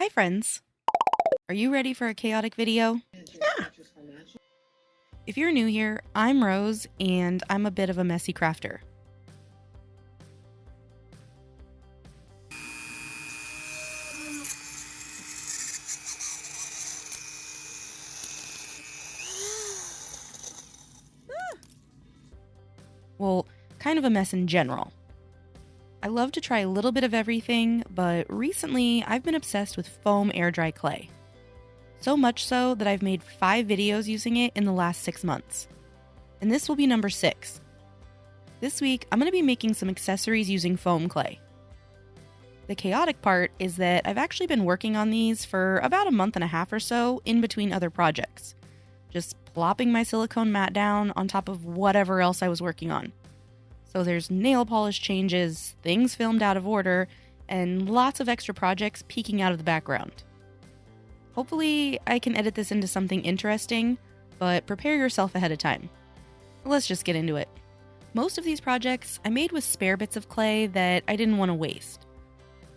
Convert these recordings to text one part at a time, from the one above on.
Hi friends! Are you ready for a chaotic video? Yeah. If you're new here, I'm Rose, and I'm a bit of a messy crafter. Well, kind of a mess in general. I love to try a little bit of everything, but recently I've been obsessed with foam air dry clay. So much so that I've made 5 videos using it in the last 6 months. And this will be number 6. This week, I'm going to be making some accessories using foam clay. The chaotic part is that I've actually been working on these for about a month and a half or so in between other projects. Just plopping my silicone mat down on top of whatever else I was working on. So there's nail polish changes, things filmed out of order, and lots of extra projects peeking out of the background. Hopefully, I can edit this into something interesting, but prepare yourself ahead of time. Let's just get into it. Most of these projects I made with spare bits of clay that I didn't want to waste.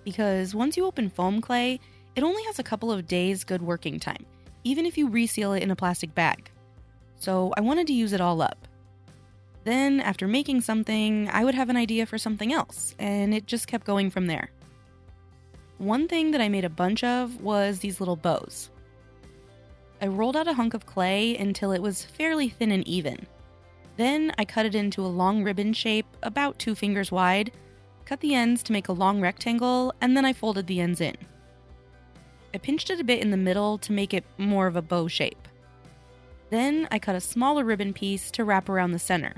Because once you open foam clay, it only has a couple of days good working time, even if you reseal it in a plastic bag. So I wanted to use it all up. Then, after making something, I would have an idea for something else, and it just kept going from there. One thing that I made a bunch of was these little bows. I rolled out a hunk of clay until it was fairly thin and even. Then I cut it into a long ribbon shape about 2 fingers wide, cut the ends to make a long rectangle, and then I folded the ends in. I pinched it a bit in the middle to make it more of a bow shape. Then I cut a smaller ribbon piece to wrap around the center.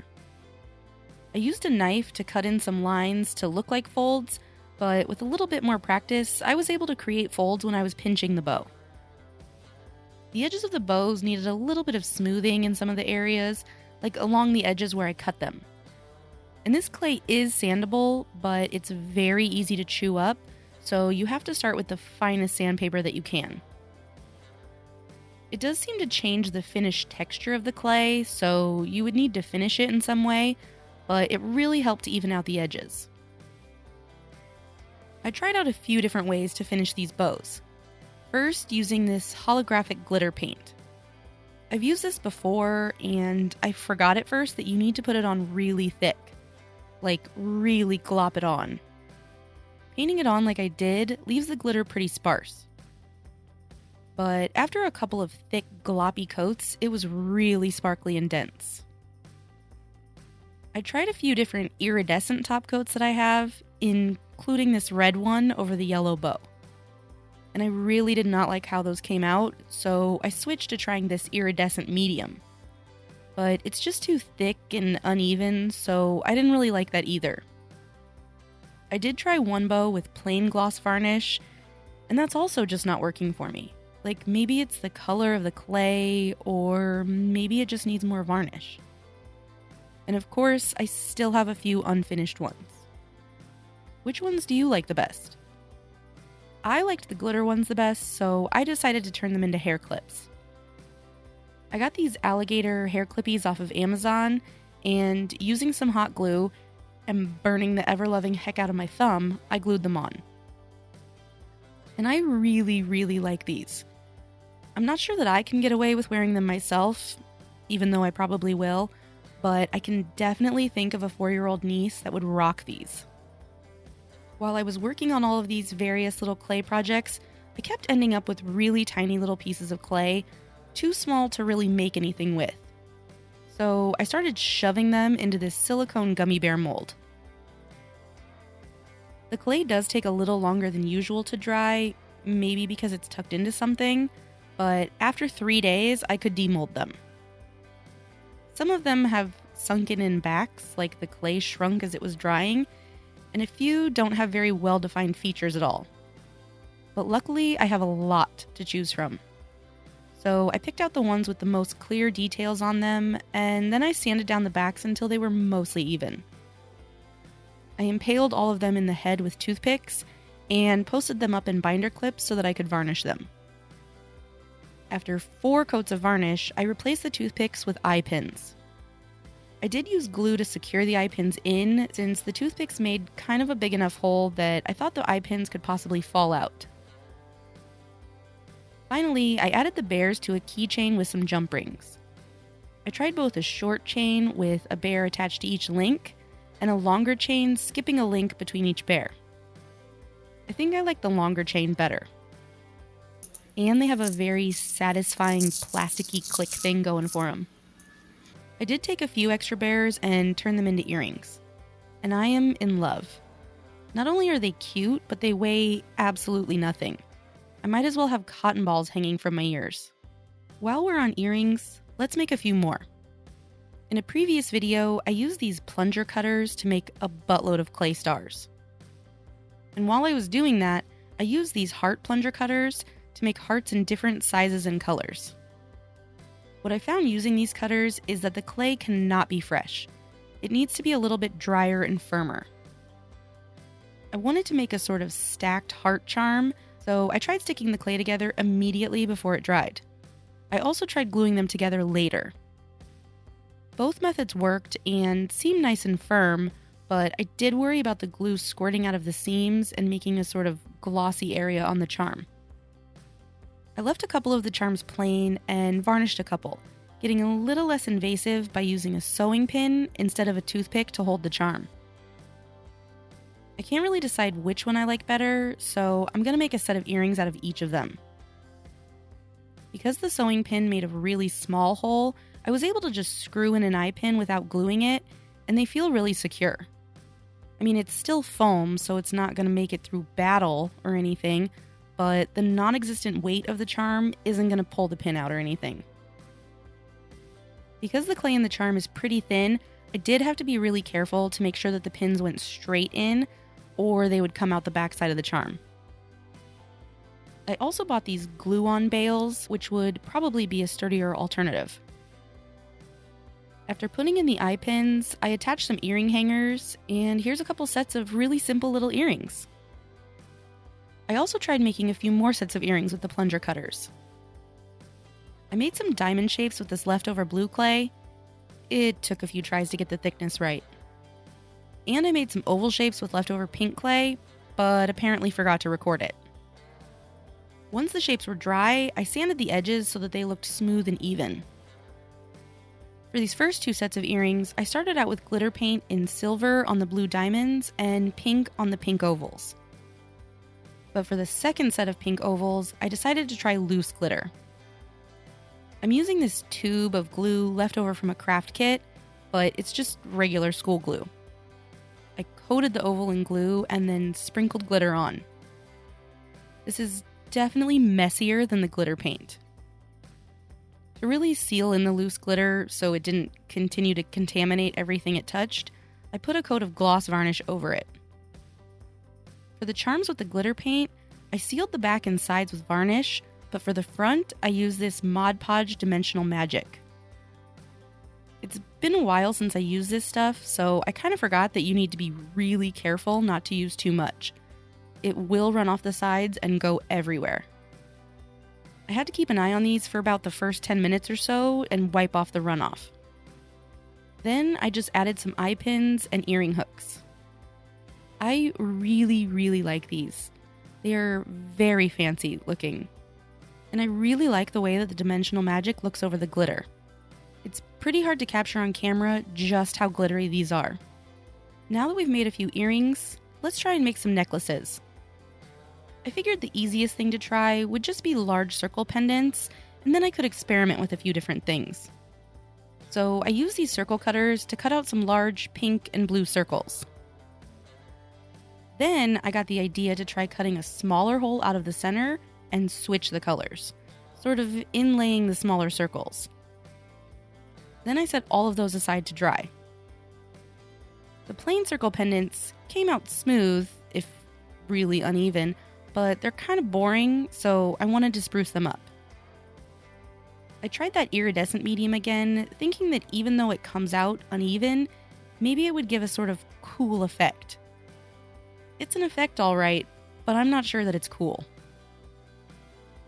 I used a knife to cut in some lines to look like folds, but with a little bit more practice, I was able to create folds when I was pinching the bow. The edges of the bows needed a little bit of smoothing in some of the areas, like along the edges where I cut them. And this clay is sandable, but it's very easy to chew up, so you have to start with the finest sandpaper that you can. It does seem to change the finished texture of the clay, so you would need to finish it in some way, but it really helped to even out the edges. I tried out a few different ways to finish these bows. First, using this holographic glitter paint. I've used this before, and I forgot at first that you need to put it on really thick. Like, really glop it on. Painting it on like I did leaves the glitter pretty sparse. But after a couple of thick, gloppy coats, it was really sparkly and dense. I tried a few different iridescent top coats that I have, including this red one over the yellow bow. And I really did not like how those came out, so I switched to trying this iridescent medium. But it's just too thick and uneven, so I didn't really like that either. I did try one bow with plain gloss varnish, and that's also just not working for me. Like, maybe it's the color of the clay, or maybe it just needs more varnish. And of course, I still have a few unfinished ones. Which ones do you like the best? I liked the glitter ones the best, so I decided to turn them into hair clips. I got these alligator hair clippies off of Amazon, and using some hot glue and burning the ever-loving heck out of my thumb, I glued them on. And I really, really like these. I'm not sure that I can get away with wearing them myself, even though I probably will, but I can definitely think of a 4-year-old niece that would rock these. While I was working on all of these various little clay projects, I kept ending up with really tiny little pieces of clay, too small to really make anything with. So I started shoving them into this silicone gummy bear mold. The clay does take a little longer than usual to dry, maybe because it's tucked into something, but after 3 days, I could demold them. Some of them have sunken in backs, like the clay shrunk as it was drying, and a few don't have very well-defined features at all. But luckily, I have a lot to choose from. So I picked out the ones with the most clear details on them, and then I sanded down the backs until they were mostly even. I impaled all of them in the head with toothpicks, and posted them up in binder clips so that I could varnish them. After 4 coats of varnish, I replaced the toothpicks with eye pins. I did use glue to secure the eye pins in, since the toothpicks made kind of a big enough hole that I thought the eye pins could possibly fall out. Finally, I added the bears to a keychain with some jump rings. I tried both a short chain with a bear attached to each link and a longer chain skipping a link between each bear. I think I like the longer chain better. And they have a very satisfying plasticky click thing going for them. I did take a few extra bears and turn them into earrings. And I am in love. Not only are they cute, but they weigh absolutely nothing. I might as well have cotton balls hanging from my ears. While we're on earrings, let's make a few more. In a previous video, I used these plunger cutters to make a buttload of clay stars. And while I was doing that, I used these heart plunger cutters to make hearts in different sizes and colors. What I found using these cutters is that the clay cannot be fresh. It needs to be a little bit drier and firmer. I wanted to make a sort of stacked heart charm, so I tried sticking the clay together immediately before it dried. I also tried gluing them together later. Both methods worked and seemed nice and firm, but I did worry about the glue squirting out of the seams and making a sort of glossy area on the charm. I left a couple of the charms plain and varnished a couple, getting a little less invasive by using a sewing pin instead of a toothpick to hold the charm. I can't really decide which one I like better, so I'm going to make a set of earrings out of each of them. Because the sewing pin made a really small hole, I was able to just screw in an eye pin without gluing it, and they feel really secure. I mean, it's still foam, so it's not going to make it through battle or anything, but the non-existent weight of the charm isn't going to pull the pin out or anything. Because the clay in the charm is pretty thin, I did have to be really careful to make sure that the pins went straight in, or they would come out the backside of the charm. I also bought these glue-on bales, which would probably be a sturdier alternative. After putting in the eye pins, I attached some earring hangers, and here's a couple sets of really simple little earrings. I also tried making a few more sets of earrings with the plunger cutters. I made some diamond shapes with this leftover blue clay. It took a few tries to get the thickness right. And I made some oval shapes with leftover pink clay, but apparently forgot to record it. Once the shapes were dry, I sanded the edges so that they looked smooth and even. For these first two sets of earrings, I started out with glitter paint in silver on the blue diamonds and pink on the pink ovals. But for the second set of pink ovals, I decided to try loose glitter. I'm using this tube of glue left over from a craft kit, but it's just regular school glue. I coated the oval in glue and then sprinkled glitter on. This is definitely messier than the glitter paint. To really seal in the loose glitter so it didn't continue to contaminate everything it touched, I put a coat of gloss varnish over it. For the charms with the glitter paint, I sealed the back and sides with varnish, but for the front, I used this Mod Podge Dimensional Magic. It's been a while since I used this stuff, so I kind of forgot that you need to be really careful not to use too much. It will run off the sides and go everywhere. I had to keep an eye on these for about the first 10 minutes or so and wipe off the runoff. Then I just added some eye pins and earring hooks. I really like these. They are very fancy looking. And I really like the way that the dimensional magic looks over the glitter. It's pretty hard to capture on camera just how glittery these are. Now that we've made a few earrings, let's try and make some necklaces. I figured the easiest thing to try would just be large circle pendants, and then I could experiment with a few different things. So I used these circle cutters to cut out some large pink and blue circles. Then I got the idea to try cutting a smaller hole out of the center and switch the colors, sort of inlaying the smaller circles. Then I set all of those aside to dry. The plain circle pendants came out smooth, if really uneven, but they're kind of boring, so I wanted to spruce them up. I tried that iridescent medium again, thinking that even though it comes out uneven, maybe it would give a sort of cool effect. It's an effect all right, but I'm not sure that it's cool.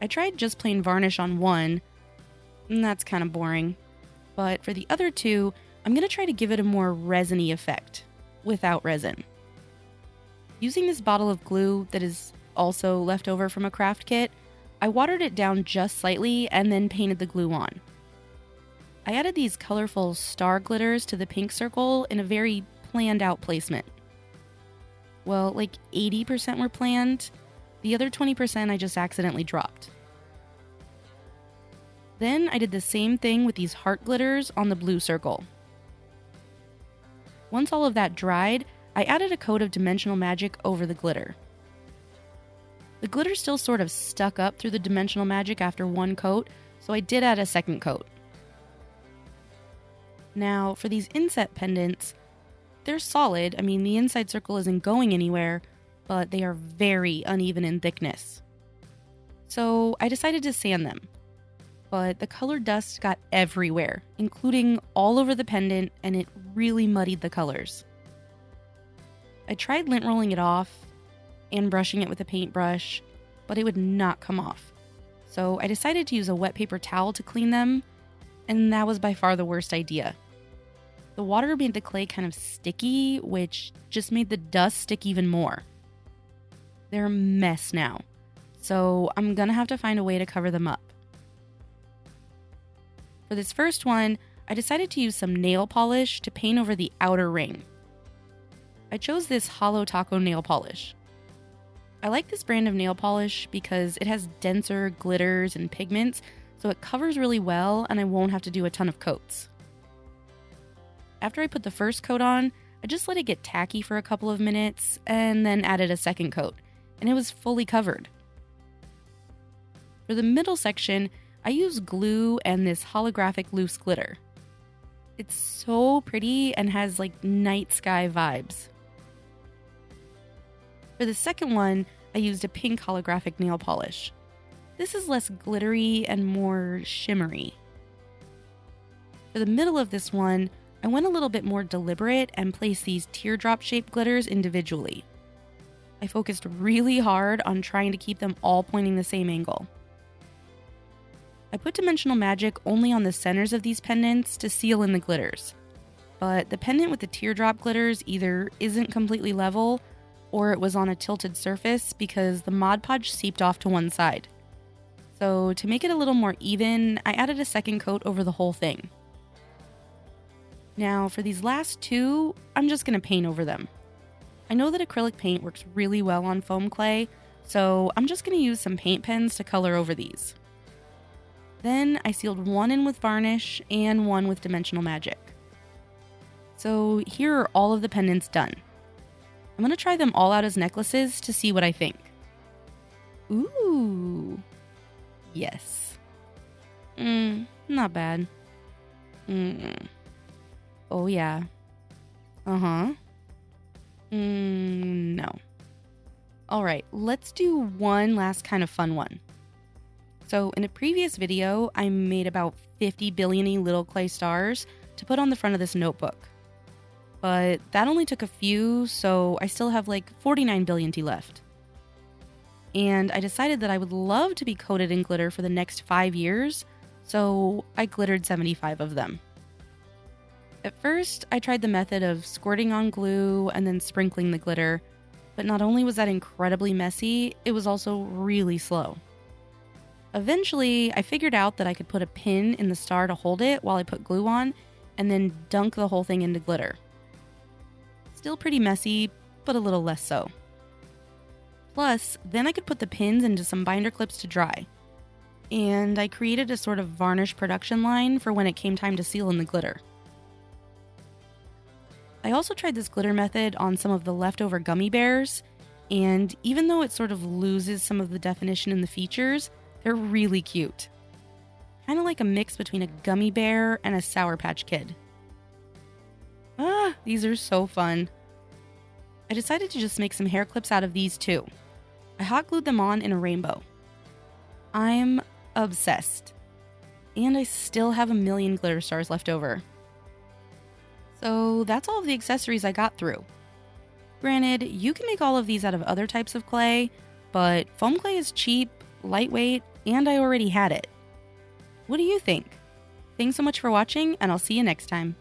I tried just plain varnish on one, and that's kind of boring. But for the other two, I'm going to try to give it a more resiny effect, without resin. Using this bottle of glue that is also left over from a craft kit, I watered it down just slightly and then painted the glue on. I added these colorful star glitters to the pink circle in a very planned out placement. Well, like 80% were planned. The other 20% I just accidentally dropped. Then I did the same thing with these heart glitters on the blue circle. Once all of that dried, I added a coat of dimensional magic over the glitter. The glitter still sort of stuck up through the dimensional magic after one coat, so I did add a second coat. Now, for these inset pendants, they're solid. I mean, the inside circle isn't going anywhere, but they are very uneven in thickness. So I decided to sand them. But the colored dust got everywhere, including all over the pendant, and it really muddied the colors. I tried lint rolling it off and brushing it with a paintbrush, but it would not come off. So I decided to use a wet paper towel to clean them, and that was by far the worst idea. The water made the clay kind of sticky, which just made the dust stick even more. They're a mess now, so I'm gonna have to find a way to cover them up. For this first one, I decided to use some nail polish to paint over the outer ring. I chose this Hollow Taco nail polish. I like this brand of nail polish because it has denser glitters and pigments, so it covers really well and I won't have to do a ton of coats. After I put the first coat on, I just let it get tacky for a couple of minutes and then added a second coat, and it was fully covered. For the middle section, I used glue and this holographic loose glitter. It's so pretty and has like night sky vibes. For the second one, I used a pink holographic nail polish. This is less glittery and more shimmery. For the middle of this one, I went a little bit more deliberate and placed these teardrop-shaped glitters individually. I focused really hard on trying to keep them all pointing the same angle. I put dimensional magic only on the centers of these pendants to seal in the glitters, but the pendant with the teardrop glitters either isn't completely level or it was on a tilted surface because the Mod Podge seeped off to one side. So to make it a little more even, I added a second coat over the whole thing. Now for these last two, I'm just going to paint over them. I know that acrylic paint works really well on foam clay, so I'm just going to use some paint pens to color over these. Then I sealed one in with varnish and one with dimensional magic. So here are all of the pendants done. I'm going to try them all out as necklaces to see what I think. Ooh. Yes. Not bad. Oh yeah. Uh-huh. No. Alright, let's do one last kind of fun one. So in a previous video, I made about 50 billion little clay stars to put on the front of this notebook. But that only took a few, so I still have like 49 billion left. And I decided that I would love to be coated in glitter for the next 5 years, so I glittered 75 of them. At first, I tried the method of squirting on glue and then sprinkling the glitter, but not only was that incredibly messy, it was also really slow. Eventually, I figured out that I could put a pin in the star to hold it while I put glue on, and then dunk the whole thing into glitter. Still pretty messy, but a little less so. Plus, then I could put the pins into some binder clips to dry. And I created a sort of varnish production line for when it came time to seal in the glitter. I also tried this glitter method on some of the leftover gummy bears, and even though it sort of loses some of the definition in the features, they're really cute. Kind of like a mix between a gummy bear and a Sour Patch Kid. These are so fun. I decided to just make some hair clips out of these too. I hot glued them on in a rainbow. I'm obsessed. And I still have a million glitter stars left over. So that's all of the accessories I got through. Granted, you can make all of these out of other types of clay, but foam clay is cheap, lightweight, and I already had it. What do you think? Thanks so much for watching, and I'll see you next time.